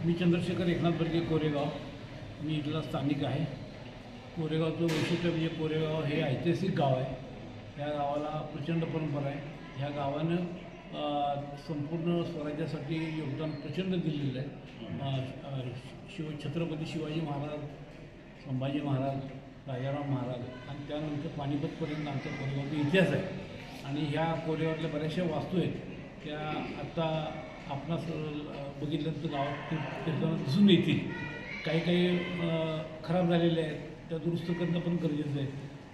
मी चंद्रशेखर एकनाथ बर्गे कोरेगाव. मी इथला स्थानिक आहे. कोरेगावचं वैशिष्ट्य म्हणजे कोरेगाव हे ऐतिहासिक गाव आहे. या गावाला प्रचंड परंपरा आहे. ह्या गावानं संपूर्ण स्वराज्यासाठी योगदान प्रचंड दिलेलं आहे. छत्रपती शिवाजी महाराज, संभाजी महाराज, राजाराम महाराज आणि त्यानंतर पानिपतपर्यंत आमचा कोरेगावचा इतिहास आहे. आणि ह्या कोरेगावातल्या बऱ्याचशा वास्तू आहेत त्या आत्ता आपणास बघितल्यानंतर गावात फिरताना दिसून येतील. काही खराब झालेल्या आहेत त्या दुरुस्त करणं पण गरजेचं आहे.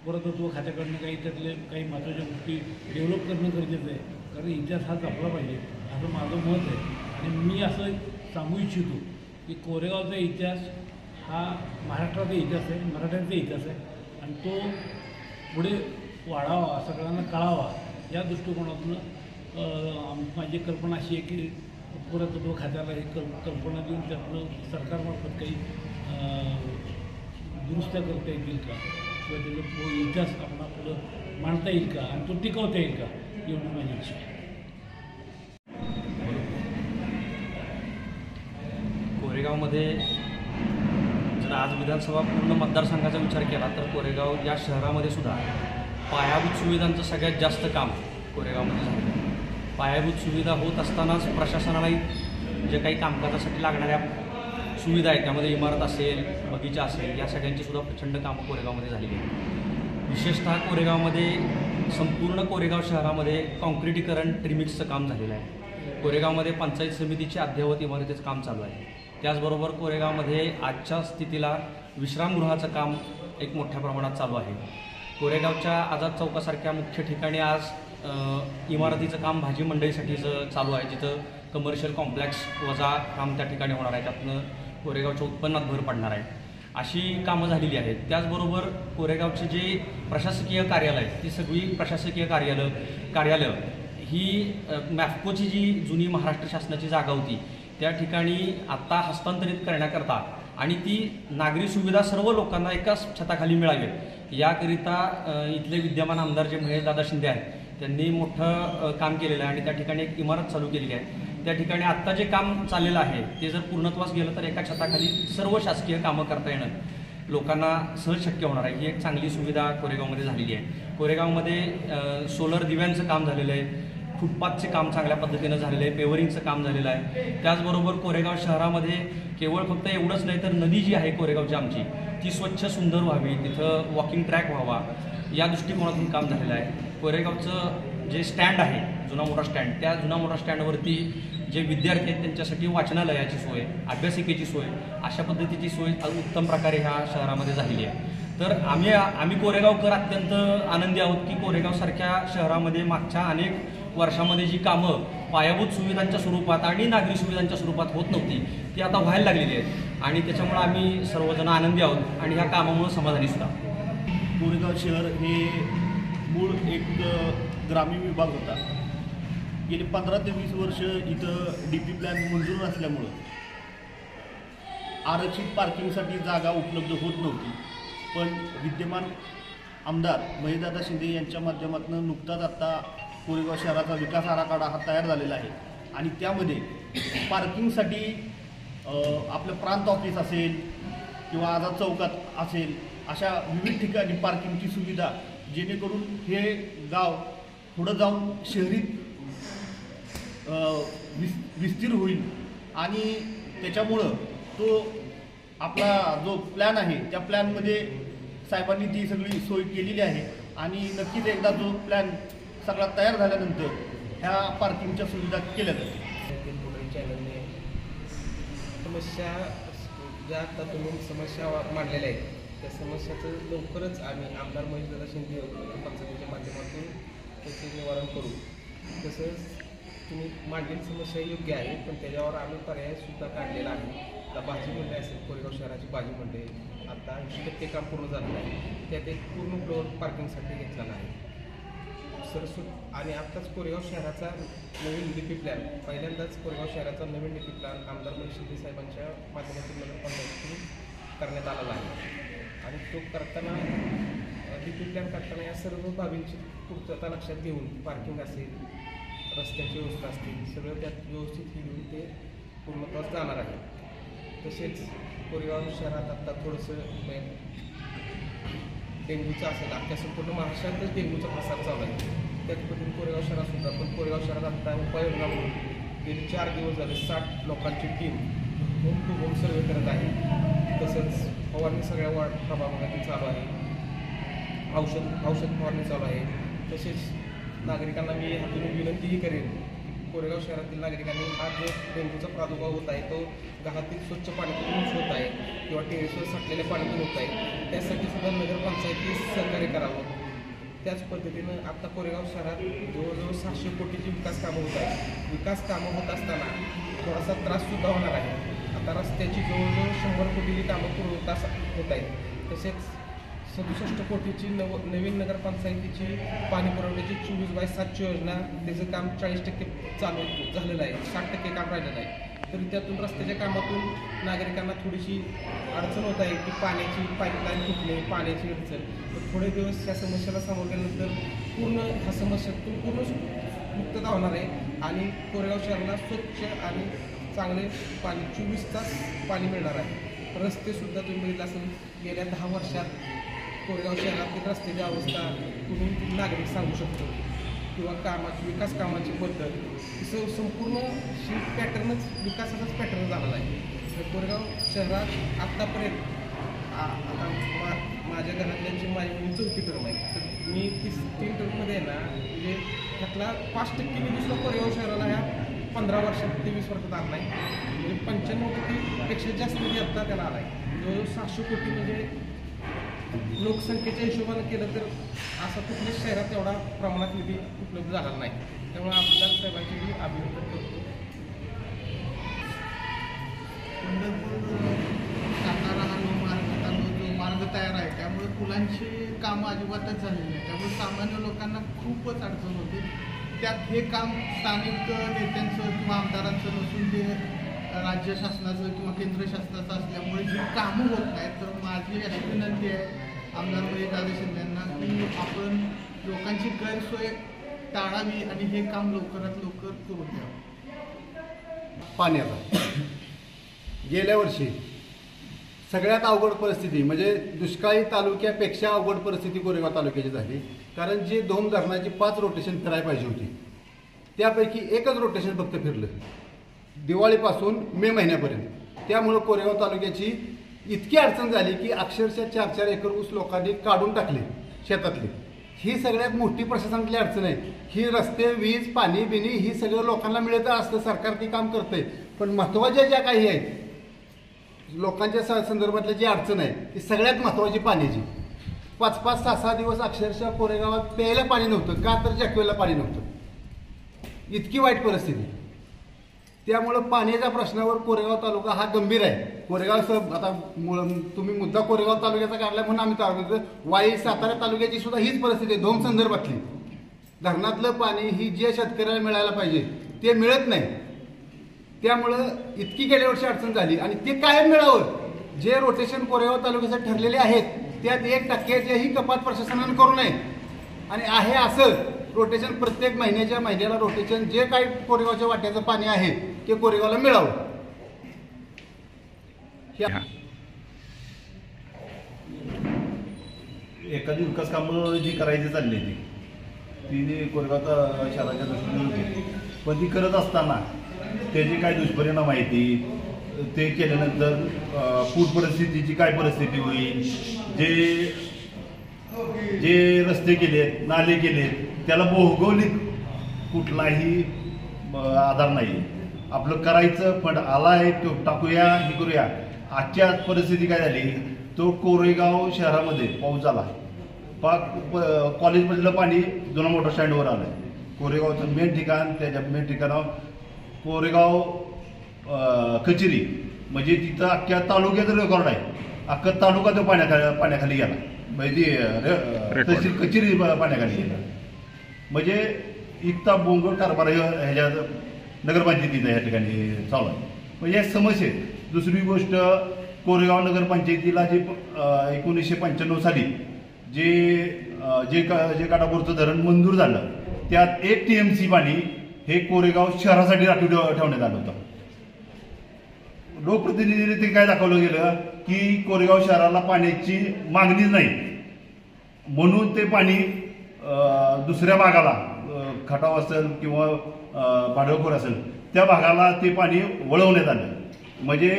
पुरातत्व खात्याकडनं त्यातले काही महत्त्वाच्या गोष्टी डेव्हलप करणं गरजेचं आहे. कारण इतिहास हा जपला पाहिजे असं माझं मत आहे. आणि मी असं सांगू इच्छितो की कोरेगावचा इतिहास हा महाराष्ट्राचा इतिहास आहे, मराठ्यांचा इतिहास आहे आणि तो पुढे वाढावा, सगळ्यांना कळावा या दृष्टिकोनातून माझी कल्पना अशी आहे की पुरातत्व खात्याला ही कल्पना देऊन त्यातनं सरकारमार्फत काही दुरुस्त्या करता येतील का किंवा त्याचा इतिहास आपण पुढं मांडता येईल का आणि तो टिकवता येईल का एवढी माझी इच्छा आहे. कोरेगावमध्ये जर आज विधानसभा पूर्ण मतदारसंघाचा विचार केला तर कोरेगाव या शहरामध्ये सुद्धा पायाभूत सुविधांचं सगळ्यात जास्त काम कोरेगावमध्ये झालं. पायाभूत सुविधा होत असतानाच प्रशासनालाही जे काही कामकाजासाठी लागणाऱ्या सुविधा आहेत त्यामध्ये इमारत असेल, बगीचा असेल, या सगळ्यांची सुद्धा प्रचंड कामं कोरेगावमध्ये झालेली आहेत. विशेषतः कोरेगावमध्ये संपूर्ण कोरेगाव शहरामध्ये काँक्रिटीकरण ट्रिमिक्सचं काम झालेलं आहे. कोरेगावमध्ये पंचायत समितीची अद्ययावत इमारतीचं काम चालू आहे. त्याचबरोबर कोरेगावमध्ये आजच्या स्थितीला विश्रामगृहाचं काम एक मोठ्या प्रमाणात चालू आहे. कोरेगावच्या आझाद चौकासारख्या मुख्य ठिकाणी आज इमारतीचं काम भाजी मंडईसाठीचं चालू आहे, जिथं कमर्शियल कॉम्प्लेक्स वजा काम त्या ठिकाणी होणार आहे. त्यातनं कोरेगावच्या उत्पन्नात भर पडणार आहे. अशी कामं झालेली आहेत. त्याचबरोबर कोरेगावचे जे प्रशासकीय कार्यालय ती सगळी प्रशासकीय कार्यालय ही मॅफकोची जी जुनी महाराष्ट्र शासनाची जागा होती त्या ठिकाणी आत्ता हस्तांतरित करण्याकरता आणि ती नागरी सुविधा सर्व लोकांना एकाच छताखाली मिळावी याकरिता इथले विद्यमान आमदार जे महेशदादा शिंदे आहेत त्यांनी मोठं काम केलेलं आहे आणि त्या ठिकाणी एक इमारत चालू केलेली आहे. त्या ठिकाणी आत्ता जे काम चाललेलं आहे ते जर पूर्णत्वास गेलं तर एका छताखाली सर्व शासकीय कामं करता येणं लोकांना सहज शक्य होणार आहे. ही एक चांगली सुविधा कोरेगावमध्ये झालेली आहे. कोरेगावमध्ये सोलर दिव्यांचं काम झालेलं आहे, फुटपाथचे काम चांगल्या पद्धतीनं झालेलं आहे, पेवरिंगचं काम झालेलं आहे. त्याचबरोबर कोरेगाव शहरामध्ये केवळ फक्त एवढंच नाही तर नदी जी आहे कोरेगावची आमची ती स्वच्छ सुंदर व्हावी, तिथं वॉकिंग ट्रॅक व्हावा या दृष्टिकोनातून काम झालेलं आहे. कोरेगावचं जे स्टँड आहे जुना मोठा स्टँड, त्या जुना मोठा स्टँडवरती जे विद्यार्थी आहेत त्यांच्यासाठी वाचनालयाची सोय, अभ्यासिकेची सोय, अशा पद्धतीची सोय उत्तम प्रकारे ह्या शहरामध्ये झालेली आहे. तर आम्ही कोरेगावकर अत्यंत आनंदी आहोत की कोरेगावसारख्या शहरामध्ये मागच्या अनेक वर्षामध्ये जी कामं पायाभूत सुविधांच्या स्वरूपात आणि नागरी सुविधांच्या स्वरूपात होत नव्हती ती आता व्हायला लागलेली आहेत आणि त्याच्यामुळे आम्ही सर्वजण आनंदी आहोत आणि ह्या कामामुळे समाधानी सुद्धा. कोरेगाव शहर हे मूळ एक ग्रामीण विभाग होता. गेली 15 ते 20 वर्ष इथं DP प्लॅन मंजूर नसल्यामुळं आरक्षित पार्किंगसाठी जागा उपलब्ध होत नव्हती. पण विद्यमान आमदार महेशदादा शिंदे यांच्या माध्यमातून नुकताच आत्ता कोरेगाव शहराचा विकास आराखडा हा तयार झालेला आहे आणि त्यामध्ये पार्किंगसाठी आपलं प्रांत ऑफिस असेल किंवा आझाद चौकात असेल अशा विविध ठिकाणी पार्किंगची सुविधा जेणेकरून हे गाव पुढं जाऊन शहरीत विस्तीर्ण होईल आणि त्याच्यामुळं तो आपला जो प्लॅन आहे त्या प्लॅनमध्ये साहेबांनी ती सगळी सोय केलेली आहे आणि नक्कीच एकदा जो प्लॅन सगळा तयार झाल्यानंतर ह्या पार्किंगच्या सुविधा केल्या जातील. चॅनलने समस्या ज्या आता तुम्ही समस्या मांडलेल्या आहेत त्या समस्याचं लवकरच आम्ही आमदार महेशदादा शिंदे पंचायतीच्या माध्यमातून त्याचे निवारण करू. तसंच तुम्ही मांडलेली समस्या योग्य आहे पण त्याच्यावर आम्ही पर्यायसुद्धा काढलेला आहे. आता भाजी मंडई असेल, कोरेगाव शहराची भाजी मंडई आता 80% काम पूर्ण झालेलं आहे. त्यात एक पूर्ण फ्लोअर पार्किंगसाठी घेतलेला आहे आणि आत्ताच कोरेगाव शहराचा नवीन DP प्लॅन पहिल्यांदाच कोरेगाव शहराचा नवीन DP प्लॅन आमदार महेश शिंदे साहेबांच्या माध्यमातून नगरपंचायतीतून करण्यात आलेला आहे आणि तो करताना DP प्लॅन करताना या सर्व बाबींची पूर्तता लक्षात घेऊन पार्किंग असेल, रस्त्याची व्यवस्था असतील सगळं त्यात व्यवस्थित घेऊन ते पूर्णत्वास जाणार आहे. तसेच कोरेगाव शहरात आत्ता थोडंसं डेंग्यूचं असेल, अख्ख्या संपूर्ण महाराष्ट्रातच डेंग्यूचा प्रसार चालू आहे. त्याच पद्धतीने कोरेगाव शहरातसुद्धा, पण कोरेगाव शहरात आत्ता उपाययोजना म्हणून गेली 4 दिवस झाले 60 लोकांची टीम होम टू होम सर्वे करत आहे. तसंच फवारणी सगळ्या वार्ड प्रभागामध्ये चालू आहे. औषध फवारणी चालू आहे. तसेच नागरिकांना मी हातून विनंतीही करेन, कोरेगाव शहरातील नागरिकांनी हा जो डेंग्यूचा प्रादुर्भाव होत आहे तो घरातील स्वच्छ पाण्यातून होत आहे किंवा टेरेसवर साठलेल्या पाण्यातून होत आहे, त्यासाठी सुद्धा नगरपंचायतीस सहकार्य करावं. त्याच पद्धतीनं आत्ता कोरेगाव शहरात जवळजवळ 700 कोटीची विकास कामं होत आहे. विकास कामं होत असताना थोडासा त्राससुद्धा होणार आहे. आता रस्त्याची जवळजवळ 100 कोटीची कामं पूर्ण होत आहेत. तसेच 67 कोटीची नवीन नगरपंचायतीची पाणी पुरवठ्याची 24/7 योजना, त्याचं काम 40% चालू झालेलं आहे, 60% काम राहिलेलं आहे. तरी त्यातून रस्त्याच्या कामातून नागरिकांना थोडीशी अडचण होत आहे की पाण्याची पाईपलाईन तुटणे, पाण्याची अडचण. तर थोडे दिवस या समस्येला सामोरं गेल्यानंतर पूर्ण ह्या समस्यातून पूर्ण मुक्तता होणार आहे आणि कोरेगाव शहराला स्वच्छ आणि चांगले पाणी 24 तास पाणी मिळणार आहे. रस्तेसुद्धा तुम्ही बघितलं असेल, गेल्या 10 वर्षात कोरेगाव शहरातील रस्त्याची अवस्था तुम्ही नागरिक सांगू शकतो किंवा विकास कामाची पद्धत संपूर्ण पॅटर्नच विकासाचाच पॅटर्न झालेला आहे. तर कोरेगाव शहरात आत्तापर्यंत आता माझ्या घरातल्यांची माझी 4थी टर्म आहे. तर मी 3 टर्ममध्ये आहे ना, म्हणजे त्यातला 5% निधी कोरेगाव शहराला ह्या 15 वर्षात ते 20 वर्षात आला नाही. म्हणजे 95% जास्त निधी आत्ता त्याला आला आहे. जवळजवळ 700 कोटी म्हणजे लोकसंख्येच्या हिशोबाने केलं तर असा कुठल्याच शहरात एवढा प्रमाणात निधी उपलब्ध झाला नाही. त्यामुळे आमदार साहेबांची मी अभिनंदन करतो. पंढरपूर सातारा हा जो मार्ग तयार आहे त्यामुळे पुलांची कामं अजिबातच झालेली नाही. त्यामुळे सामान्य लोकांना खूपच अडचण होते. त्यात हे काम स्थानिक नेत्यांचं किंवा आमदारांचं नसून ते राज्य शासनाचं किंवा केंद्र शासनाचं असल्यामुळे जी कामं होत नाहीत. तर माझी अशी विनंती आहे आमदार महेशदादा शिंदेंना की आपण लोकांची गैरसोय टाळावी आणि हे काम लवकरात लवकर करून द्यावं. पाण्याचा गेल्या वर्षी सगळ्यात अवघड परिस्थिती म्हणजे दुष्काळी तालुक्यापेक्षा अवघड परिस्थिती कोरेगाव तालुक्याची झाली. कारण जी 2 धरणाची 5 रोटेशन फिरायला पाहिजे होती त्यापैकी एकच रोटेशन फक्त फिरलं दिवाळीपासून मे महिन्यापर्यंत. त्यामुळं कोरेगाव तालुक्याची इतकी अडचण झाली की अक्षरशः 4-4 एकर ऊस लोकांनी काढून टाकले शेतातले. ही सगळ्यात मोठी प्रशासनातली अडचण आहे. ही रस्ते, वीज, पाणी बिनी ही सगळं लोकांना मिळत असतं, सरकार ती काम करतंय. पण महत्त्वाच्या ज्या काही आहेत लोकांच्या संदर्भातली जी अडचण आहे ती सगळ्यात महत्त्वाची पाण्याची. 5-5, 6-6 दिवस अक्षरशः कोरेगावात प्यायला पाणी नव्हतं, का तर जॅकवेलला पाणी नव्हतं. इतकी वाईट परिस्थिती. त्यामुळं पाण्याच्या प्रश्नावर कोरेगाव तालुका हा गंभीर आहे. कोरेगाव आता तुम्ही मुद्दा कोरेगाव तालुक्याचा काढला म्हणून आम्ही तालुक्यात वाई सातारा तालुक्याची सुद्धा हीच परिस्थिती आहे. 2 संदर्भातली धरणातलं पाणी ही जे शेतकऱ्याला मिळायला पाहिजे ते मिळत नाही. त्यामुळं इतकी गेल्या वर्षी अडचण झाली आणि ते कायम मिळावं. जे रोटेशन कोरेगाव तालुक्यासाठी ठरलेले आहेत त्यात 1%च्याही कपात प्रशासनानं करू नये आणि आहे असं रोटेशन प्रत्येक महिन्याला रोटेशन जे काही कोरेगावच्या वाट्याचं पाणी आहे ते कोरेगावला मिळावं. एखादी विकास कामं जी करायची चालली ती कोरेगाव शहराच्या दृष्टीने होती. पण ती करत असताना त्याचे काय दुष्परिणाम आहेत ते केल्यानंतर पूर परिस्थितीची काय परिस्थिती होईल, जे रस्ते केलेत, नाले केलेत त्याला भौगोलिक कुठलाही आधार नाही. आपलं करायचं फंड आला आहे तो टाकूया, हे करूया. आजच्या परिस्थिती काय झाली, तो कोरेगाव शहरामध्ये पाऊस झाला, कॉलेजमधलं पाणी जुना मोटर स्टँडवर आलं. कोरेगावचं मेन ठिकाण, त्याच्या मेन ठिकाणावर कोरेगाव कचेरी म्हणजे तिथं अख्ख्या तालुक्याचं रेकॉर्ड आहे. अख्खा तालुका तो पाण्याखाली गेला, म्हणजे तहसील कचेरी पाण्याखाली गेला. म्हणजे इतका बोंगळ कारभार ह्याच्यात नगरपंचायतीचा ह्या ठिकाणी चालू आहे. म्हणजे या समस्या. दुसरी गोष्ट, कोरेगाव नगरपंचायतीला जे 1995 साली जे काटापूरचं धरण मंजूर झालं त्यात 1 TMC पाणी हे कोरेगाव शहरासाठी राखीव ठेवण्यात आलं होतं. लोकप्रतिनिधीने ते काय दाखवलं गेलं की कोरेगाव शहराला पाण्याची मागणीच नाही, म्हणून ते पाणी दुसऱ्या भागाला खटाव असेल किंवा पाडळखोर असेल त्या भागाला ते पाणी वळवण्यात आलं. म्हणजे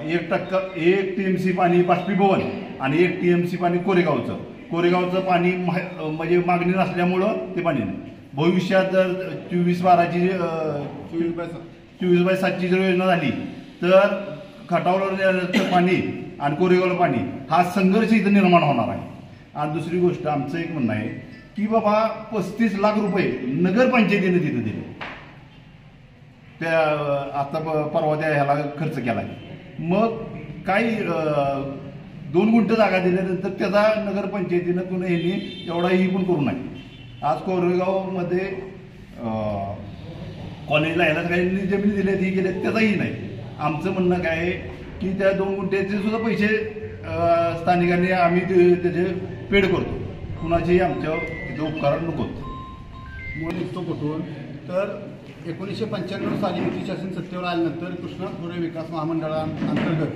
1 TMC पाणी बाष्पीभवन आणि 1 TMC पाणी कोरेगावचं पाणी म्हणजे मागणी नसल्यामुळं ते पाणी नाही. भविष्यात जर 24/12ची 24/7ची जर योजना झाली तर खटावला पाणी आणि कोरेगावला पाणी हा संघर्ष इथं निर्माण होणार आहे. आणि दुसरी गोष्ट आमचं एक म्हणणं आहे की बाबा 35 लाख रुपये नगरपंचायतीने तिथं दिले, त्या आता परवा त्या ह्याला खर्च केला. मग काही 2 गुंठ जागा दिल्यानंतर त्याचा नगरपंचायतीनं कुणा ह्यांनी एवढाही पण करू नये. आज कोरेगावमध्ये कॉलेजला ह्याला काही जमीन दिल्या ती गेल्या त्याचाही नाही. आमचं म्हणणं काय आहे की त्या 2 गुंठ्याचे सुद्धा पैसे स्थानिकांनी आम्ही त्याचे पेड करतो, कुणाचेही आमच्या तिथे उपकार नको. मूळ निघतो कुठून तर 1995 साली युती शासन सत्तेवर आल्यानंतर कृष्णा खोरे विकास महामंडळाअंतर्गत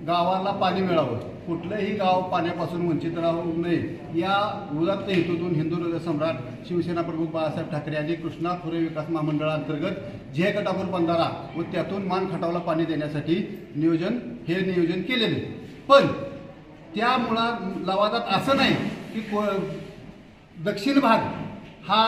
गावाला पाणी मिळावं, कुठलंही गाव पाण्यापासून वंचित राहू नये या उदात्त हेतूतून हिंदू हृदय सम्राट शिवसेना प्रमुख बाळासाहेब ठाकरे यांनी कृष्णा खोरे विकास महामंडळाअंतर्गत जे गटापूर बंधारा व त्यातून मान खटावला पाणी देण्यासाठी नियोजन केलेले. पण त्या लवादात असं नाही की दक्षिण भाग हा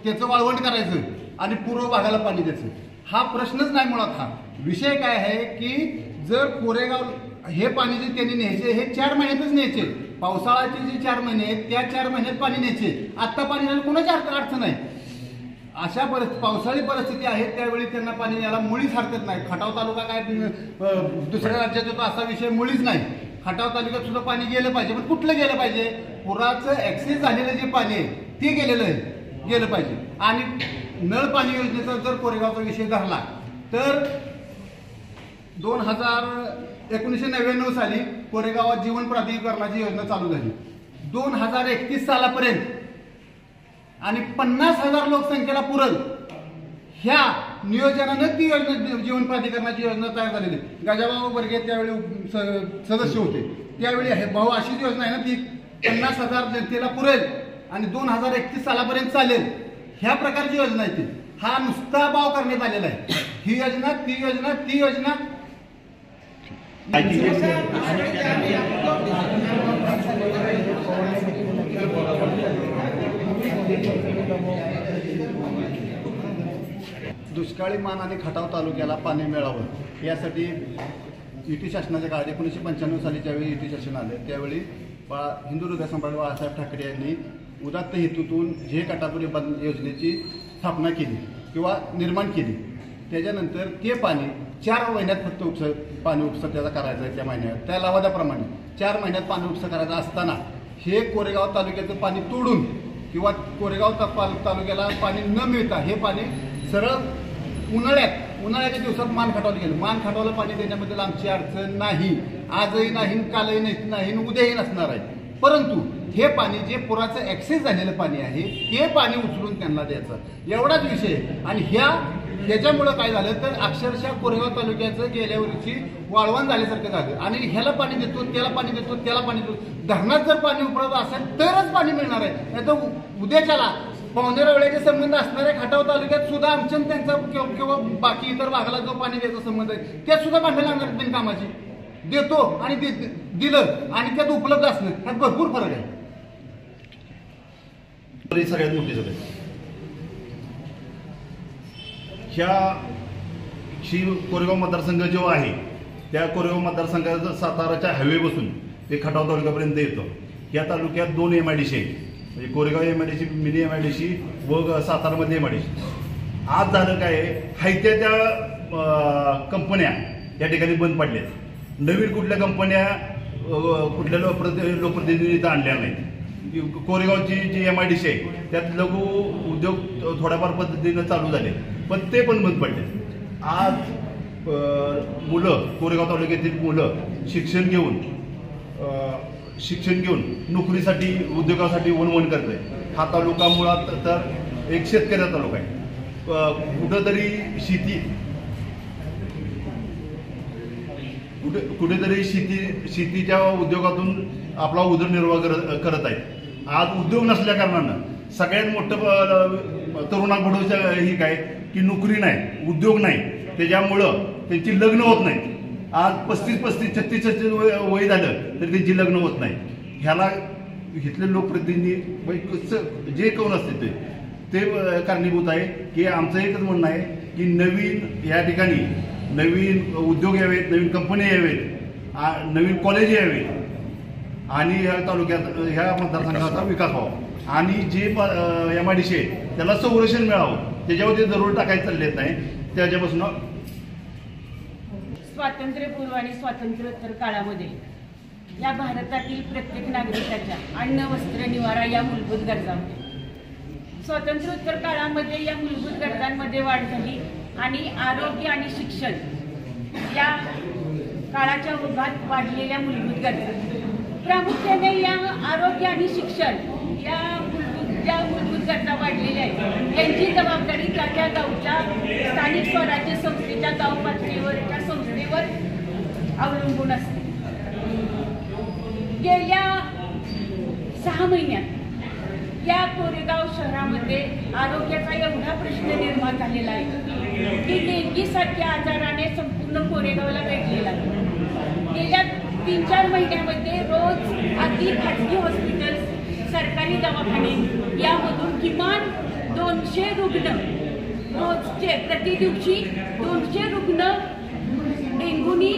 त्याचं वाळवंट करायचं आणि पूर्व भागाला पाणी द्यायचं, हा प्रश्नच नाही. मुळात हा विषय काय आहे की जर कोरेगाव हे पाणी जे त्यांनी न्यायचे हे 4 महिन्यातच न्यायचे, पावसाळ्याचे जे 4 महिने आहेत त्या 4 महिन्यात पाणी न्यायचे. आत्ता पाणी न्यायला कोणाची अडचण नाही. अशा पावसाळी परिस्थिती आहे त्यावेळी त्यांना पाणी न्यायला मुळीच हरकत नाही. खटाव तालुका काय दुसऱ्या राज्यात होतो असा विषय मुळीच नाही. खटाव तालुक्यात सुद्धा पाणी गेलं पाहिजे, पण कुठलं गेलं पाहिजे? पुराचं ऍक्सेस झालेलं जे पाणी आहे ते गेलं पाहिजे. आणि नळ पाणी योजनेचा जर कोरेगावचा विषय धरला तर 1999 साली कोरेगावात जीवन प्राधिकरणाची योजना चालू झाली. 2031 सालापर्यंत आणि 50,000 लोकसंख्येला पुरल ह्या नियोजनानं ती योजना जीवन प्राधिकरणाची योजना तयार झालेली. गजाभाऊ बर्गे त्यावेळी सदस्य होते, त्यावेळी भाऊ अशीच योजना आहे ना, ती 50,000 जनतेला पुरेल आणि 2031 सालापर्यंत चालेल ह्या प्रकारची योजना आहे ती. हा नुसता भाव करण्यात आलेला आहे. ही योजना ती योजना दुष्काळी मान आणि खटाव तालुक्याला पाणी मिळावं यासाठी युती शासनाच्या काळात 1995 साली ज्यावेळी युती शासन आले त्यावेळी हिंदू हृदय सम्राट बाळासाहेब ठाकरे यांनी उदात्त हेतूतून जे कटापुरी योजनेची स्थापना केली किंवा निर्माण केली. त्याच्यानंतर ते पाणी 4 महिन्यात फक्त पाणी उपसा त्याचा करायचं आहे. त्या महिन्यात त्या लवादाप्रमाणे 4 महिन्यात पाणी उपसा करायचं असताना हे कोरेगाव तालुक्याचं पाणी तोडून किंवा कोरेगाव तालुक्याला पाणी न मिळता हे पाणी सरळ उन्हाळ्याच्या दिवसात मान खटावलं गेलं. मान खटावलं पाणी देण्याबद्दल आमची अडचण नाही, आजही नाही, कालही नाही, उद्याही नसणार आहे. परंतु हे पाणी जे पुराचं ऍक्सेस झालेलं पाणी आहे ते पाणी उचलून त्यांना द्यायचं एवढाच विषय. आणि ह्याच्यामुळं काय झालं तर अक्षरशः कोरेगाव तालुक्याचं गेल्या वर्षी वाळवण झाल्यासारखं झालं. आणि ह्याला पाणी देतो, त्याला पाणी देतो, त्याला पाणी देतो. धरणात जर पाणी उपलब्ध असेल तरच पाणी मिळणार आहे, नाही तर उद्याच्याला पावणेरा वेळेचे संबंध असणाऱ्या खटाव तालुक्यात सुद्धा आमच्या त्यांचा किंवा बाकी इतर भागाला जो पाणी द्यायचा संबंध आहे त्यात सुद्धा भांडण लागणार बिनकामाची. देतो आणि दिलं आणि त्यात उपलब्ध असणं ह्यात भरपूर फरक आहे. सगळ्यात मोठी सगळ्यात ह्या कोरेगाव मतदारसंघ जो आहे त्या कोरेगाव मतदारसंघाचा साताराच्या हायवे बसून ते खटाव तालुक्यापर्यंत येतो. या तालुक्यात 2 MIDC आहेत, म्हणजे कोरेगाव MIDC, मिनी MIDC व सातारामध्ये MIDC. आज झालं काय हायत्या त्या कंपन्या या ठिकाणी बंद पडल्या. नवीन कुठल्या कंपन्या कुठल्या लोकप्रतिनिधी इथं आणल्या नाहीत. कोरेगावची जी MIDC आहे त्यात लघु उद्योग थोड्याफार पद्धतीनं चालू झाले पण ते पण बंद पडले. आज मुलं कोरेगाव तालुक्यातील मुलं शिक्षण घेऊन नोकरीसाठी उद्योगासाठी वणवण करते. हा तालुका मुळात तर एक शेतकऱ्याचा तालुका आहे. कुठंतरी शेती कुठेतरी शेतीच्या उद्योगातून आपला उदरनिर्वाह करत आहेत. आज उद्योग नसल्या कारणानं सगळ्यात मोठं तरुणापुढं ही काय की नोकरी नाही, उद्योग नाही, त्याच्यामुळं त्यांची लग्न होत नाहीत. आज 35-36 वय झालं तरी त्यांची लग्न होत नाही. ह्याला इथले लोकप्रतिनिधी जे कोण असते ते कारणीभूत आहे. की आमचं एकच म्हणणं आहे की नवीन या ठिकाणी नवीन उद्योग यावेत, नवीन कंपन्या यावेत, नवीन कॉलेज यावेत आणि ह्या तालुक्यात ह्या मतदारसंघाचा विकास व्हावा आणि जे MIDC आहे त्याला संरक्षण मिळावं. त्याच्यावरती जरूर टाकायचं चाललेत नाही. त्याच्यापासून स्वातंत्र्यपूर्व आणि स्वातंत्र्योत्तर काळामध्ये या भारतातील प्रत्येक नागरिकाच्या अन्न, वस्त्र, निवारा या मूलभूत गरजा होत्या. स्वातंत्र्योत्तर काळामध्ये या मूलभूत गरजांमध्ये वाढ झाली आणि आरोग्य आणि शिक्षण या काळाच्या ओघात वाढलेल्या मूलभूत गरजा, प्रामुख्याने या आरोग्य आणि शिक्षण या ज्या मूलभूत गरजा वाढलेल्या आहेत यांची जबाबदारी त्या गावच्या स्थानिक स्वराज्य संस्थेच्या गाव पातळीवरच्या संस्थेवर अवलंबून असते. गेल्या 6 महिन्यात या कोरेगाव शहरामध्ये आरोग्याचा एवढा प्रश्न निर्माण झालेला आहे की डेंगीसारख्या आजाराने संपूर्ण कोरेगावला वेढलेला आहे. गेल्या 3-4 महिन्यामध्ये रोज अगदी खाजगी हॉस्पिटल्स, सरकारी दवाखाने यामधून किमान 200 रुग्ण रोजचे प्रति दिवशी 200 रुग्ण डेंग्यूनी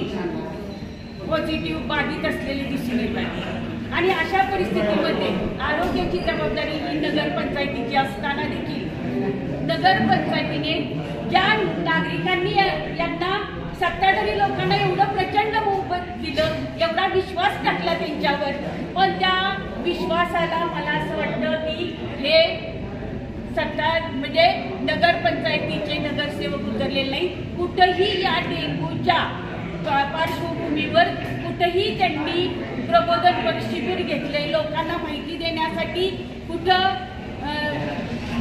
पॉझिटिव्ह बाधित असलेले दिसून येत आहेत. आणि अशा परिस्थितीमध्ये आरोग्याची जबाबदारी ही नगरपंचायतीची असताना देखील नगरपंचायतीने ज्या नागरिकांनी यांना सत्ताधारी लोकांना एवढं प्रचंड मोबत दिलं, एवढा विश्वास टाकला त्यांच्यावर, पण त्या विश्वासाला मला असं वाटतं की हे सत्ता म्हणजे नगरपंचायतीचे नगरसेवक उतरलेले नाही. कुठंही या डेंग्यूच्या पार्श्वभूमीवर कुठंही त्यांनी प्रबोधन शिबिर घेतले, लोकांना माहिती देण्यासाठी कुठं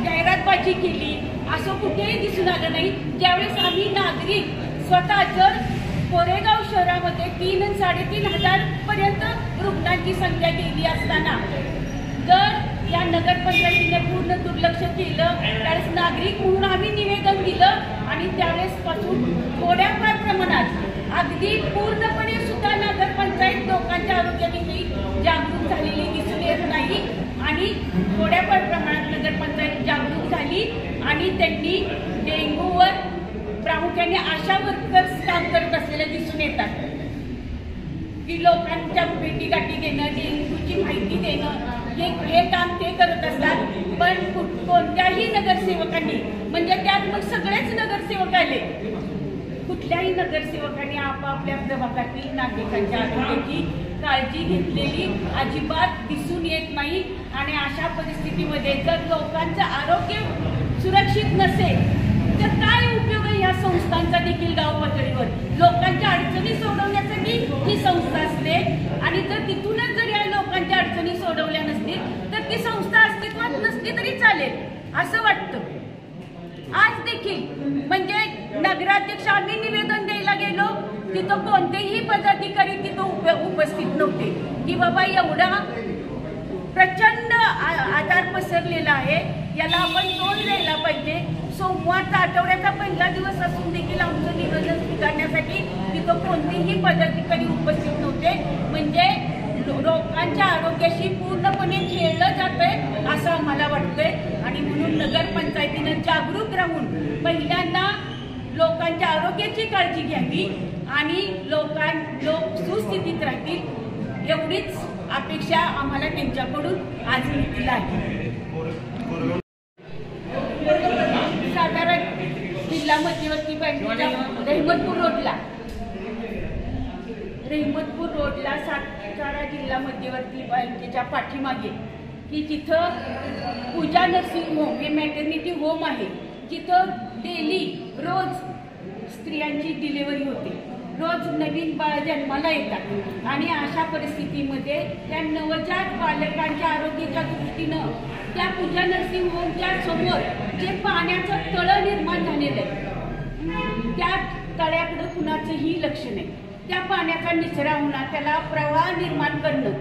जाहिरातबाजी केली, असं कुठेही दिसून आलं नाही. ज्यावेळेस आम्ही नागरिक स्वतः जर कोरेगाव शहरामध्ये 3-3.5 हजार पर्यंत रुग्णांची संख्या गेली असताना जर या नगरपंचायतीने पूर्ण दुर्लक्ष केलं, त्यावेळेस नागरिक म्हणून आम्ही निवेदन दिलं आणि त्यावेळेस पासून थोड्याफार प्रमाणात अगदी पूर्णपणे सुद्धा नगरपंचायत लोकांच्या आरोग्याविषयी जागरूक झालेली दिसून येत नाही आणि थोड्याफार प्रमाणात नगरपंचायत जागरूक झाली आणि त्यांनी डेंग्यूवर प्रामुख्याने आशा वर्कर्स काम करत असलेले दिसून येतात की लोकांच्या भेटीगाठी घेणं, डेंग्यूची माहिती देणं हे काम ते करत असतात. पण कोणत्याही नगरसेवकांनी म्हणजे त्यात मग सगळेच नगरसेवक आले, कुठल्याही नगरसेवकांनी आपापल्या प्रभागातील नागरिकांच्या आरोग्याची काळजी घेतलेली अजिबात दिसून येत नाही. आणि अशा परिस्थितीमध्ये जर लोकांचं आरोग्य सुरक्षित नसेल तर काय उपयोग आहे या संस्थांचा देखील गाव पातळीवर. लोकांच्या अडचणी सोडवण्यासाठी ही संस्था असते आणि जर तिथूनच जर या लोकांच्या अडचणी सोडवल्या नसतील तर ती संस्था अस्तित्वात नसली तरी चालेल असं वाटतं. आज देखील म्हणजे नगराध्यक्ष आम्ही निवेदन द्यायला गेलो, तिथं कोणतेही पदाधिकारी तिथं उपस्थित नव्हते की बाबा एवढा प्रचंड आजार पसरलेला आहे, याला आपण तोंड द्यायला पाहिजे. सोमवारचा आठवड्याचा पहिला दिवस असून देखील आमचं निवेदन स्वीकारण्यासाठी तिथं कोणतेही पदाधिकारी उपस्थित नव्हते. म्हणजे लोकांच्या आरोग्याशी पूर्णपणे खेळलं जातंय असं आम्हाला वाटतंय. आणि म्हणून नगरपंचायतीनं जागरूक राहून पहिल्यांदा लोकांच्या आरोग्याची काळजी घ्यावी आणि लोक सुस्थितीत राहतील एवढीच अपेक्षा आम्हाला त्यांच्याकडून आज मिळाली आहे. सातारा जिल्हा मध्यवर्ती बँकेच्या रहिमतपूर रोडला सातारा जिल्हा मध्यवर्ती बँकेच्या पाठीमागे की जिथं पूजा नर्सिंग होम हे मॅटर्निटी होम आहे, जिथं डेली रोज स्त्रियांची डिलिव्हरी होते, रोज नवीन बाळ जन्माला येतात आणि अशा परिस्थितीमध्ये त्या नवजात बालकांच्या आरोग्याच्या दृष्टीनं त्या पूजा नर्सिंग होमच्या समोर जे पाण्याचं तळं निर्माण झालेलं आहे त्या तळ्याकडं कुणाचंही लक्ष नाही. त्या पाण्याचा निचरा होणार, त्याला प्रवाह निर्माण करणं,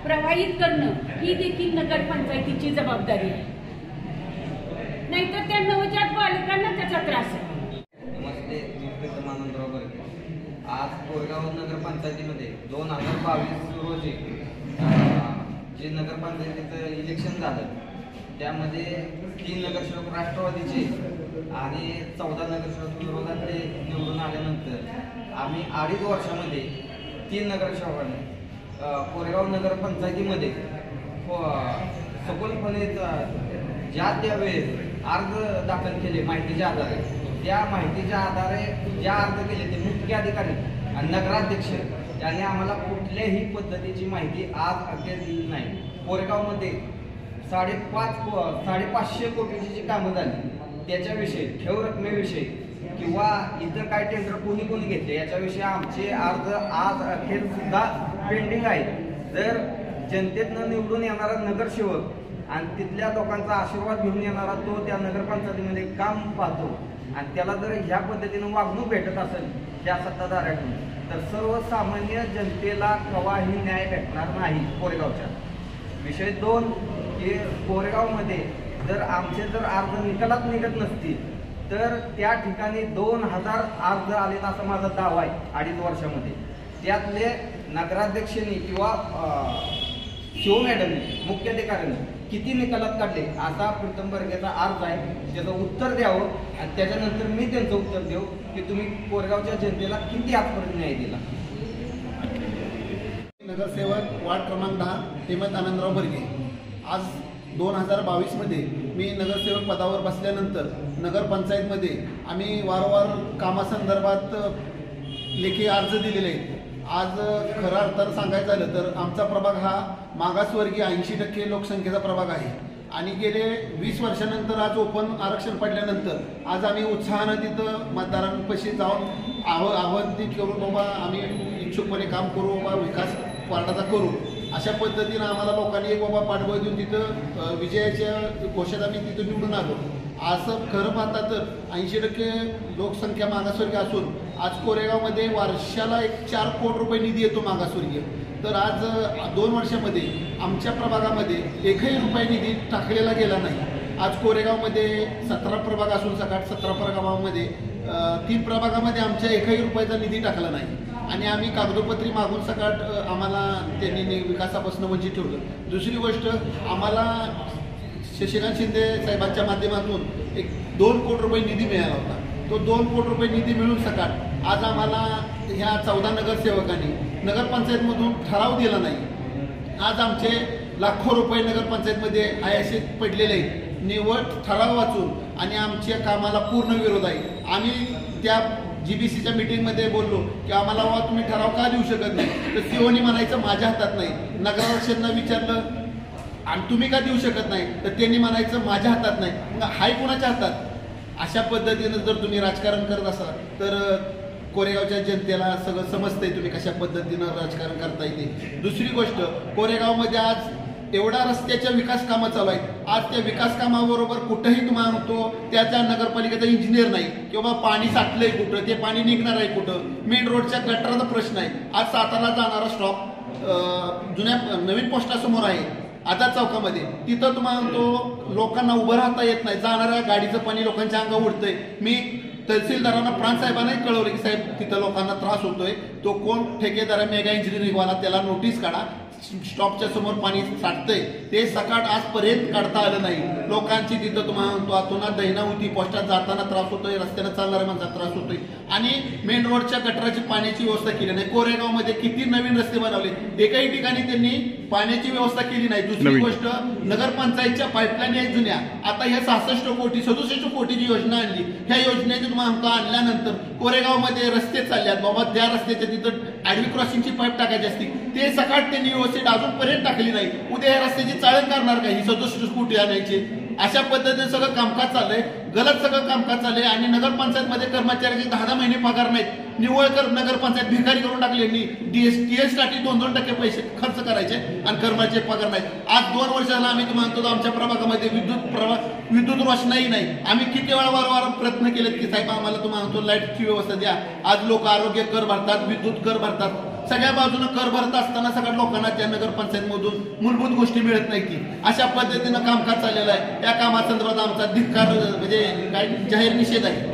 प्रवाहित करणं ही देखील नगरपंचायतीची जबाबदारी आहे. नाहीतर त्या नवजात बालकांना त्याचा त्रास आहे. नमस्ते, मी प्रीतम आनंदराव बर्गे. आज कोरेगाव नगरपंचायतीमध्ये 2022 रोजी जे नगरपंचायतीचं इलेक्शन झालं त्यामध्ये 3 नगरसेवक राष्ट्रवादीचे आणि 14 नगरसेवक विरोधातले निवडून आल्यानंतर आम्ही 2.5 वर्षामध्ये 3 नगरसेवकांनी कोरेगाव नगरपंचायतीमध्ये सखोलपणे ज्या त्यावेळेस अर्ज दाखल केले माहितीच्या आधारे, त्या माहितीच्या आधारे ज्या अर्ज केले ते मुख्य अधिकारी आणि नगराध्यक्ष यांनी आम्हाला कुठल्याही पद्धतीची माहिती आज अखेर दिली नाही. कोरेगावमध्ये 550 कोटीची जी कामं झाली त्याच्याविषयी, ठेव रकमेविषयी किंवा इतर काय टेंडर कोणी घेतले याच्याविषयी आमचे अर्ज आज अखेर सुद्धा पेंडिंग आहेत. जर जनतेतनं निवडून येणारा नगरसेवक आणि तिथल्या लोकांचा आशीर्वाद घेऊन येणारा तो त्या नगरपंचायतीमध्ये काम पाहतो आणि त्याला जर ह्या पद्धतीनं वागणूक भेटत असेल त्या सत्ताधाऱ्याकडून, तर सर्वसामान्य जनतेला केव्हाही न्याय भेटणार नाही. कोरेगावच्या विषय 2 की कोरेगावमध्ये जर आमचे जर अर्ज निकालात निघत नसतील तर त्या ठिकाणी 2000 अर्ज आले असा माझा दावा आहे 2.5 वर्षामध्ये. त्यातले नगराध्यक्षांनी किंवा शिव मॅडमने, मुख्याधिकाऱ्यांनी किती निकालात काढले असा प्रीतम बर्गेचा अर्ज आहे. त्याचं उत्तर द्यावं आणि त्याच्यानंतर मी त्यांचं उत्तर देऊ की तुम्ही कोरेगावच्या जनतेला किती आजपर्यंत न्याय दिला. नगरसेवक वार्ड क्रमांक 10 हेमंत आनंदराव बर्गे. आज 2022 मी नगरसेवक पदावर बसल्यानंतर नगरपंचायतमध्ये आम्ही वारंवार कामासंदर्भात लेखी अर्ज दिलेले आहेत. आज खऱ्या अर्थानं सांगायचं झालं तर आमचा प्रभाग हा मागासवर्गीय 80% लोकसंख्येचा प्रभाग आहे आणि गेले 20 वर्षानंतर आज ओपन आरक्षण पडल्यानंतर आज आम्ही उत्साहानं तिथं मतदारांपाशी जाऊन आव्हान करून बाबा आम्ही इच्छुकपणे काम करू, बाबा विकास वार्डाचा करू, अशा पद्धतीनं आम्हाला लोकांनी एक बाबा पाठबळ देऊन तिथं विजयाच्या घोषेत आम्ही तिथं निवडून आलो. असं खरं पाहता तर 80% लोकसंख्या मागासवर्गीय असून आज कोरेगावमध्ये वर्षाला 4 कोटी रुपये निधी येतो मागासवर्गीय. तर आज 2 वर्षामध्ये आमच्या प्रभागामध्ये 1ही रुपये निधी टाकलेला गेला नाही. आज कोरेगावमध्ये 17 प्रभाग असून सकाळ 17 प्रभागामध्ये 3 प्रभागामध्ये आमच्या 1ही रुपयाचा निधी टाकला नाही आणि आम्ही कागदोपत्री मागून सकाळ आम्हाला त्यांनी विकासापासून वंचित ठेवलं. दुसरी गोष्ट, आम्हाला शशिकांत शिंदे साहेबांच्या माध्यमातून 2 कोटी रुपये निधी मिळाला होता. तो 2 कोटी रुपये निधी मिळून सकाळ आज आम्हाला ह्या 14 नगरसेवकांनी नगरपंचायतमधून ठराव दिला नाही. आज आमचे लाखो रुपये नगरपंचायतमध्ये असे पडलेले आहेत. निवड ठराव वाचून आणि आमच्या कामाला पूर्ण विरोध आहे. आम्ही त्या GBCच्या मीटिंगमध्ये बोललो की आम्हाला तुम्ही ठराव का देऊ शकत नाही, तर सीओनी म्हणायचं माझ्या हातात नाही. नगराध्यक्षांना विचारलं आणि तुम्ही का देऊ शकत नाही, तर त्यांनी म्हणायचं माझ्या हातात नाही. मग हाय कुणाच्या हातात? अशा पद्धतीनं जर तुम्ही राजकारण करत असाल तर कोरेगावच्या जनतेला सगळं समजतंय तुम्ही कशा पद्धतीनं राजकारण करता येते. दुसरी गोष्ट, कोरेगावमध्ये आज एवढा रस्त्याच्या विकास कामं चालू आहेत. आज त्या विकास कामाबरोबर कुठंही तुम्हाला म्हणतो त्या नगरपालिकेचा इंजिनियर नाही किंवा पाणी साठलंय कुठं, ते पाणी निघणार आहे कुठं. मेन रोडच्या गटाराचा प्रश्न आहे. आज सातारला जाणारा स्टॉप जुन्या नवीन पोस्टासमोर आहे आझाद चौकामध्ये, तिथं तुम्हाला म्हणतो लोकांना उभं राहता येत नाही. जाणाऱ्या गाडीचं पाणी लोकांच्या अंगावर उडतंय. मी तहसीलदारांना प्रांतसाहेबांनाही कळवलं की साहेब तिथं लोकांना त्रास होतोय, तो कोण ठेकेदार आहे मेगा इंजिनिअरिंगवाला, त्याला नोटीस काढा. स्टॉपच्या समोर पाणी साठतंय ते सकाळ आजपर्यंत काढता आलं नाही. लोकांची तिथं तुम्हाला म्हणतो आतोना दहिना होती, पोस्टात जाताना त्रास होतोय, रस्त्यानं चालणाऱ्या माणसाला त्रास होतोय आणि मेन रोडच्या गटाराची पाण्याची व्यवस्था केली नाही. कोरेगावमध्ये किती नवीन रस्ते बनवले, एकही ठिकाणी त्यांनी पाण्याची व्यवस्था केली नाही. दुसरी गोष्ट, नगरपंचायतच्या पाईपलाईन आहेत जुन्या, आता ह्या 67 कोटीची योजना आणली. ह्या योजनेची तुम्हाला म्हणतो आणल्यानंतर कोरेगावमध्ये रस्ते चालल्यात बाबा, त्या रस्त्याच्या तिथं आडवी क्रॉसिंगची पाईप टाकायची असती, ते सकाळ त्यांनी व्यवस्थित अजूनपर्यंत टाकली नाही. उद्या या रस्त्याची चाळण करणार काही 67 कोटी आणायचे. अशा पद्धतीने सगळं कामकाज चाललंय. गलत सगळं कामकाज चालले आणि नगरपंचायतमध्ये कर्मचाऱ्याचे 10 महिने पगार नाहीत. निव्वळ नगरपंचायत भिकारी करून टाकली. TS साठी 2-2% पैसे खर्च करायचे आणि कर्मचारी पगार नाहीत. आज 2 वर्ष झाला आम्ही म्हणतो आमच्या प्रभागामध्ये विद्युत रोषणाई नाही. आम्ही किती वेळा वारंवार प्रयत्न केलेत की साहेब आम्हाला तुम्हाला म्हणतो लाईटची व्यवस्था द्या. आज लोक आरोग्य कर भरतात, विद्युत कर भरतात, सगळ्या बाजूनं कर भरत असताना सगळ्या लोकांना त्या नगरपंचायतमधून मूलभूत गोष्टी मिळत नाही की अशा पद्धतीनं कामकाज चाललेलं आहे. त्या कामासंदर्भात आमचा धिक्कार म्हणजे काय जाहीर निषेध आहे.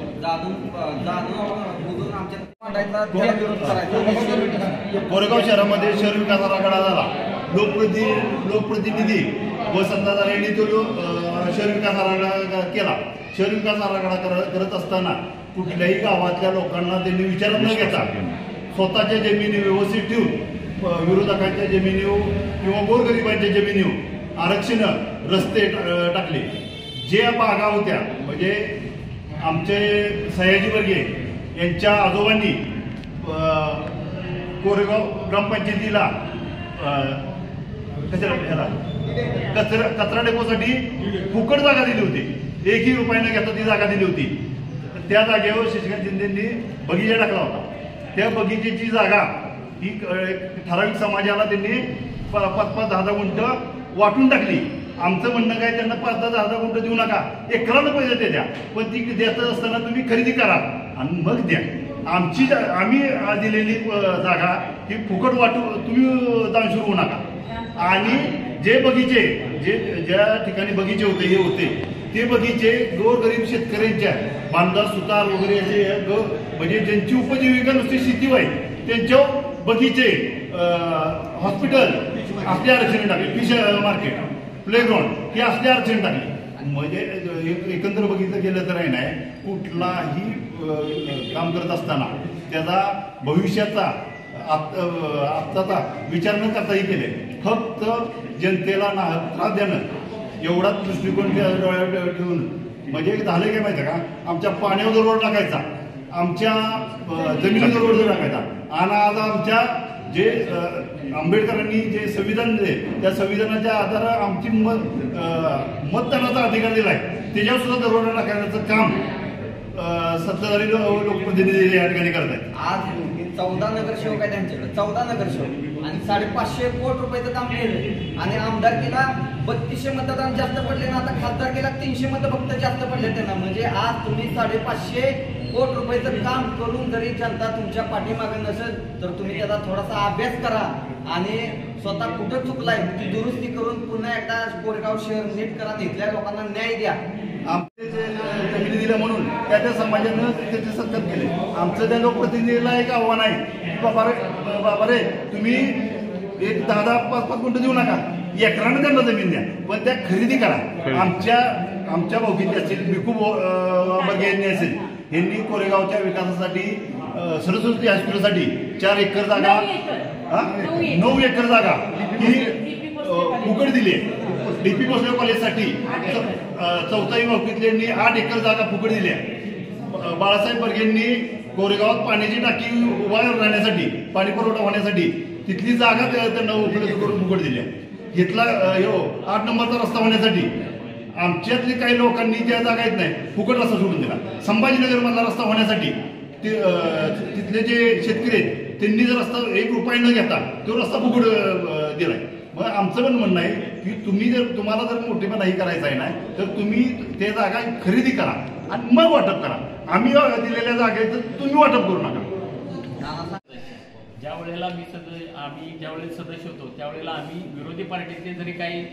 कोरेगाव शहरामध्ये शहर विकास आराखडा झाला. लोकप्रतिनिधी व सत्ताधारी यांनी तो शहर विकास आराखडा केला. शहर विकास आराखडा करत असताना कुठल्याही गावातल्या लोकांना त्यांनी विचार न घेता स्वतःच्या जमिनी व्यवस्थित ठेवून विरोधकांच्या जमिनीवर किंवा गोरगरिबांच्या जमिनीवर आरक्षण रस्ते टाकले. ज्या बागा होत्या म्हणजे आमचे सयाजी वर्गे यांच्या आजोबांनी कोरेगाव ग्रामपंचायतीला कचरा डेपोसाठी फुकट जागा दिली होती. 1ही रुपया न घेता ती जागा दिली होती. त्या जागेवर शशिकांत शिंदेंनी बगीचा टाकला होता. त्या बगीचेची जागा ही ठराविक समाजाला त्यांनी 5-10 गुंठ वाटून टाकली. आमचं म्हणणं काय त्यांना 5-10 गुंठ देऊ नका, एकराला पैसे द्या, पण ती देत असताना तुम्ही खरेदी करा आणि मग द्या. आम्ही दिलेली जागा ही फुकट वाटू तुम्ही दानशूर होऊ नका. आणि जे बगीचे ज्या ठिकाणी बगीचे होते हे होते ते बगीचे गोरगरीब शेतकऱ्यांच्या बांधा सुतार वगैरे असे म्हणजे ज्यांची उपजीविका नुसती शेती आहे त्यांच्या बगीचे हॉस्पिटल असल्या अडचणी टाकले. फिश मार्केट, प्लेग्राऊंड हे असल्या अडचणी टाकले. म्हणजे एकंदर बघितलं गेलं तर नाही कुठलाही काम करत असताना त्याचा भविष्याचा आत्ताचा विचार न करताही केले. फक्त जनतेला त्रास देणं एवढाच दृष्टिकोन ठेवून म्हणजे झालं काय माहिती का, आमच्या पाण्यावर दररोज टाकायचा, आमच्या जमिनीवर दररोज टाकायचा. आणि आज आमच्या जे आंबेडकरांनी जे संविधान दिले त्या संविधानाच्या आधारावर आमची मतदानाचा अधिकार दिलाय त्याच्यावर सुद्धा दररोज टाकण्याचं काम सत्ताधारी लोकप्रतिनिधी या ठिकाणी करत आहेत. आज 14 नगरसेवक आहे त्यांच्याकडे, 14 नगरसेवक आणि 550 कोटी रुपयाचं काम केलं. आणि आमदारकीला 3200 मतदान जास्त पडले ना, आता खासदारकीला 300 मतं फक्त जास्त पडले त्यांना. म्हणजे आज तुम्ही 550 कोटी रुपयाचं काम करून जरी जनता तुमच्या पाठीमागे नसेल तर तुम्ही त्याचा थोडासा अभ्यास करा आणि स्वतः कुठं चुकलाय ती दुरुस्ती करून पुन्हा एकदा कोरेगाव शहर नीट करा, इथल्या लोकांना न्याय द्या. आमचे जे जमिनी दिल्या म्हणून त्या समाजानं त्याचे सत्कार केले. आमचं त्या लोकप्रतिनिधीला एक आव्हान आहे की बाबा रे तुम्ही एक 10-5 गुंठ देऊ नका, एकरानं त्यांना जमीन द्या, पण त्या खरेदी करा. आमच्या भाऊकीतले असतील, भिकू बगे यांनी असेल, यांनी कोरेगावच्या विकासासाठी सरस्वती हायस्कूलसाठी 4 एकर जागा 9 एकर जागा ही फुकट दिली. DP भोसले कॉलेजसाठी 4थी भाऊकीतल्यांनी 8 एकर जागा फुकट दिल्या. बाळासाहेब बर्गेंनी कोरेगावात पाण्याची टाकी उभा राहण्यासाठी, पाणी पुरवठा होण्यासाठी तिथली जागा त्यांना उपलब्ध करून फुकट दिल्या. घेतला 8 नंबरचा रस्ता होण्यासाठी आमच्यातले काही लोकांनी त्या जागा येत नाही फुकट रस्ता सोडून दिला. संभाजीनगरमधला रस्ता होण्यासाठी तिथले जे शेतकरी आहेत त्यांनी जर रस्ता 1 रुपया न घेता तो रस्ता फुकट दिलाय. मग आमचं पण म्हणणं आहे की तुम्हाला जर मोठेपणाही करायचं आहे ना तर तुम्ही ते जागा खरेदी करा आणि मग वाटप करा. आम्ही दिलेल्या जागेचं तुम्ही वाटप करू नका. ज्या वेळेला आम्ही ज्यावेळेस सदस्य होतो त्यावेळेला आम्ही विरोधी पार्टीतले जरी काही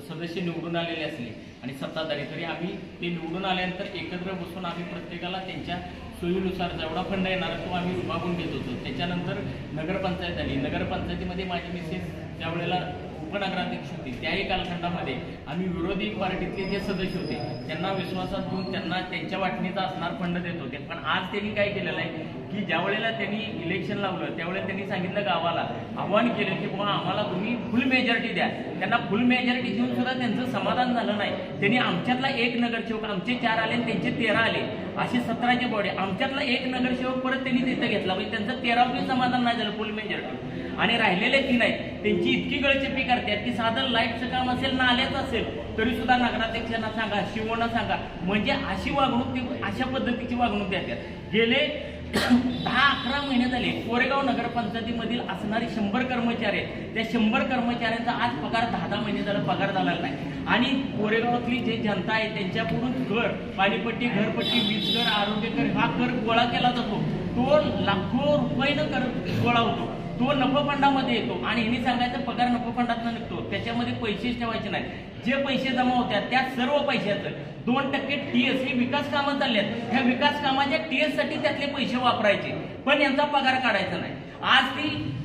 सदस्य निवडून आलेले असले आणि सत्ताधारी तरी आम्ही ते निवडून आल्यानंतर एकत्र बसून आम्ही प्रत्येकाला त्यांच्या सोयीनुसार जेवढा फंड येणार तो आम्ही विभागून घेत होतो. त्याच्यानंतर नगरपंचायत आली. नगरपंचायतीमध्ये माझी मिसेस त्यावेळेला उपनगराध्यक्ष होती. त्याही कालखंडामध्ये आम्ही विरोधी पार्टीतले जे सदस्य होते त्यांना विश्वासात घेऊन त्यांना त्यांच्या वाटणीचा असणार फंड देत होते. पण आज त्यांनी काय केलेलं आहे की ज्या वेळेला त्यांनी इलेक्शन लावलं त्यावेळेला त्यांनी सांगितलं गावाला आव्हान केलं की बाबा आम्हाला तुम्ही फुल मेजॉरिटी द्या. त्यांना फुल मेजॉरिटी देऊन सुद्धा त्यांचं समाधान झालं नाही. त्यांनी आमच्यातला एक नगरसेवक, आमचे 4 आले आणि त्यांचे 13 आले, असे 17चे बॉडी, आमच्यातला एक नगरसेवक परत त्यांनी तिथं घेतला. म्हणजे त्यांचं 13वे समाधान नाही झालं फुल मेजॉरिटी. आणि राहिलेले 3 आहेत त्यांची इतकी गळचेपी करतात की साधं लाईटचं काम असेल, नाल्याचं असेल तरी सुद्धा नगराध्यक्षांना सांगा, शिवोना सांगा, म्हणजे अशी वागणूक ती अशा पद्धतीची वागणूक देतात. गेले 10-11 महिने झाले कोरेगाव नगरपंचायतीमधील असणारे 100 कर्मचारी आहेत. त्या 100 कर्मचाऱ्यांचा आज पगार 10 महिने झाला पगार झालेला नाही. आणि कोरेगावातली जे जनता आहे त्यांच्याकडून कर, पाणीपट्टी, घरपट्टी, वीज कर, आरोग्य कर हा कर गोळा केला जातो. तो लाखो रुपयानं कर गोळा होतो. तो नफा फंडामध्ये येतो आणि ह्यांनी सांगायचं पगार नफा फंडातून निघतो. त्याच्यामध्ये पैसेच ठेवायचे नाहीत. जे पैसे जमा होतात त्या सर्व पैशाचं 2% TS ही विकास कामं चालली आहेत. ह्या विकास कामाच्या TS साठी त्यातले पैसे वापरायचे, पण यांचा पगार काढायचा नाही. आज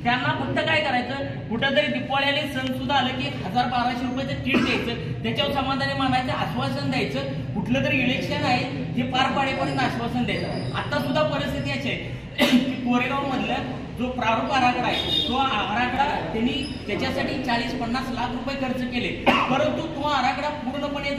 त्यांना फक्त काय करायचं, कुठंतरी दिवाळीला सण सुद्धा आलं की 1000-1200 रुपयाचं किट द्यायचं, त्याच्यावर समाधानी मानायचं, आश्वासन द्यायचं. कुठलं तरी इलेक्शन आहे हे पार पाडेपर्यंत आश्वासन द्यायचं. आता सुद्धा परिस्थिती अशी आहे की कोरेगाव मधलं जो प्रारूप आराखडा आहे तो आराखडा त्यांनी त्याच्यासाठी 40-50 लाख रुपये खर्च केले, परंतु तो आराखडा पूर्णपणे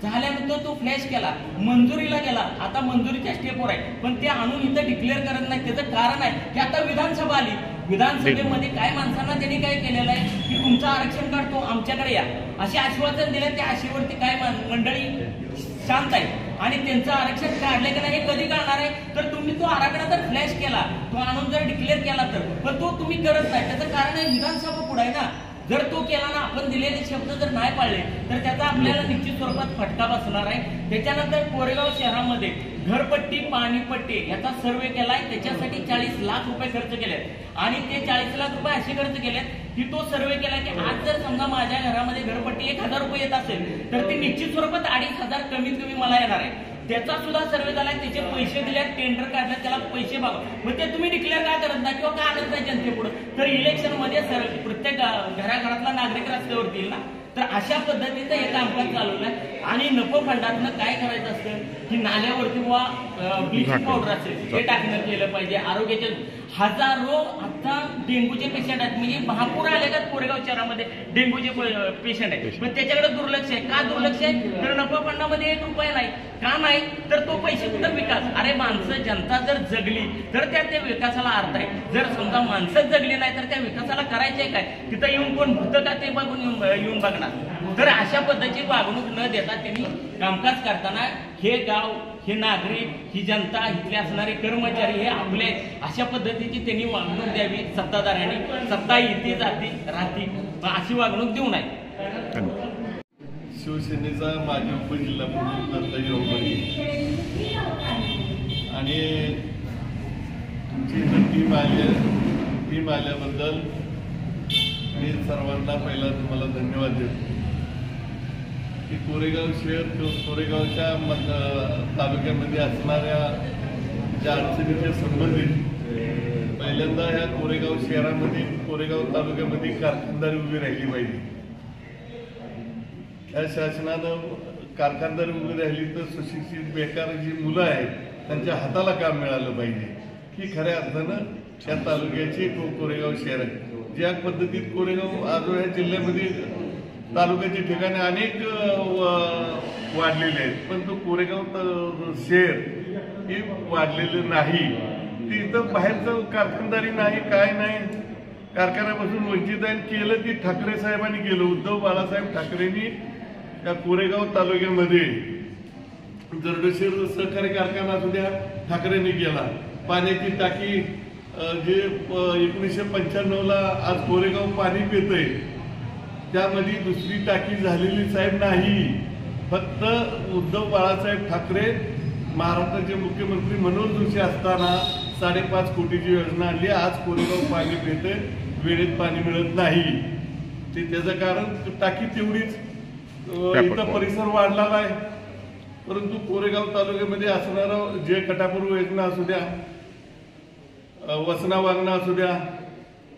झाल्यानंतर तो फ्लॅश केला, मंजुरीला गेला. आता मंजुरीच्या स्टेपवर आहे, पण ते आणून इथं डिक्लेअर करत नाही. त्याचं कारण आहे की आता विधानसभा आली. विधानसभेमध्ये काय माणसांना त्यांनी काय केलेलं आहे की तुमचं आरक्षण काढतो, आमच्याकडे या, असे आश्वासन दिले. त्या आशेवरती काय मंडळी शांत आहे आणि त्यांचं आरक्षण काढले की नाही हे कधी काढणार आहे. तर तुम्ही तो आराखडा जर फ्लॅश केला, तो आणून जर डिक्लेअर केला तर, पण तो तुम्ही करत नाही. त्याचं कारण आहे विधानसभा पुढे आहे ना. जर तो केला ना, आपण दिलेले शब्द जर नाही पाळले तर त्याचा आपल्याला निश्चित स्वरूपात फटका बसणार आहे. त्याच्यानंतर कोरेगाव शहरामध्ये घरपट्टी, पाणीपट्टी याचा सर्वे केलाय, त्याच्यासाठी 40 लाख रुपये खर्च केले आणि ते 40 लाख रुपये असे खर्च केलेत की तो सर्वे केला की आज जर समजा माझ्या घरामध्ये घरपट्टी 1000 रुपये येत असेल तर ती निश्चित स्वरूपात 2500 कमीत कमी मला येणार आहे. त्याचा सुद्धा सर्वे झालाय, त्याचे पैसे दिले, टेंडर काढले, त्याला पैसे बघा. मग ते तुम्ही डिक्लेअर काय करत नाही किंवा का आणत नाही जनतेपुढे. तर इलेक्शन मध्ये प्रत्येक घराघरातला नागरिक रस्त्यावरती येईल ना. तर अशा पद्धतीचं हे कामकाज चालवलं आहे. आणि नफो फंडातनं काय करायचं असतं की नाल्यावरती वा ब्लिचिंग पावडर असेल हे टाकणं केलं पाहिजे. आरोग्याचे हजारो आता डेंग्यूचे पेशंट आहेत, म्हणजे महापूर आले का कोरेगाव शहरामध्ये डेंग्यूचे पेशंट आहेत, पण त्याच्याकडे दुर्लक्ष आहे. का दुर्लक्ष आहे तर नफा फंडामध्ये 1 रुपया नाही. का नाही तर तो पैसे कुठं विकास. अरे माणसं, जनता जर जगली तर त्या विकासाला अर्थ आहे. जर समजा माणसंच जगली नाही तर त्या विकासाला करायचे काय. तिथं येऊन कोण भूतं का ते बघून येऊन बघणार. तर अशा पद्धतीची वागणूक न देता त्यांनी कामकाज करताना हे गाव, हे नागरिक, ही जनता, इथले असणारे कर्मचारी हे आपले अशा पद्धतीची त्यांनी वागणूक द्यावी. सत्ताधाऱ्यांनी सत्ता येते जाती राहती अशी वागणूक देऊ नये. शिवसेनेचा माजी उपजिल्हाप्रमुख दत्ताजी रोहबरी आणि तुमची टीम आल्याबद्दल मी सर्वांना पहिला तुम्हाला धन्यवाद देतो की कोरेगाव शहर, कोरेगावच्या तालुक्यामध्ये असणाऱ्या ज्या अडचणीच्या संबंधित पहिल्यांदा ह्या कोरेगाव शहरामध्ये, कोरेगाव तालुक्यामध्ये कारखानदारी उभी राहिली पाहिजे. या शासनानं कारखानदारी उभी राहिली तर सुशिक्षित बेकार जी मुलं आहेत त्यांच्या हाताला काम मिळालं पाहिजे. ही खऱ्या अर्थानं या तालुक्याची कोरेगाव शहर आहे. ज्या पद्धतीत कोरेगाव आज या जिल्ह्यामध्ये तालुक्याचे ठिकाणे अनेक वाढलेले आहेत, पण तो कोरेगाव शहर हे वाढलेलं नाही. तिथं बाहेरचं कारखानदारी नाही, काय नाही, कारखान्यापासून वंचित आहे. केलं ती ठाकरे साहेबांनी केलं. उद्धव बाळासाहेब ठाकरेंनी या कोरेगाव तालुक्यामध्ये जर्डोशीर सहकारी कारखाना असू द्या ठाकरेंनी केला. पाण्याची टाकी जे 1995ला आज कोरेगाव पाणी पितंय त्यामध्ये दुसरी टाकी झालेली साहेब नाही. फक्त उद्धव बाळासाहेब ठाकरे महाराष्ट्राचे मुख्यमंत्री मनोहर जोशी असताना 5.5 कोटीची योजना आणली. आज कोरेगाव पाणी पितंय, वेळेत पाणी मिळत नाही. ते त्याचं कारण टाकी तेवढीच, इथं परिसर वाढलेला आहे. परंतु कोरेगाव तालुक्यामध्ये असणारं जे कटापूर्व योजना असू द्या, वसना वागणं असू द्या,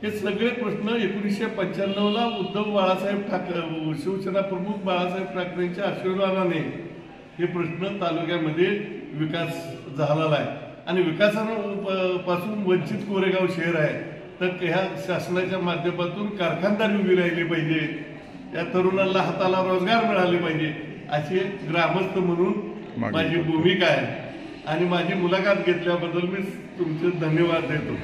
हे सगळे प्रश्न 1995ला उद्धव बाळासाहेब ठाकरे, शिवसेना प्रमुख बाळासाहेब ठाकरेंच्या आशीर्वादाने हे प्रश्न तालुक्यामध्ये विकास झालेला आहे. आणि विकासापासून वंचित कोरेगाव शहर आहे, तर ह्या शासनाच्या माध्यमातून कारखानदारी उभी राहिली पाहिजे, या तरुणांना हाताला रोजगार मिळाले पाहिजे, असे ग्रामस्थ म्हणून माझी भूमिका आहे. आणि माझी मुलाखत घेतल्याबद्दल मी तुमचे धन्यवाद देतो.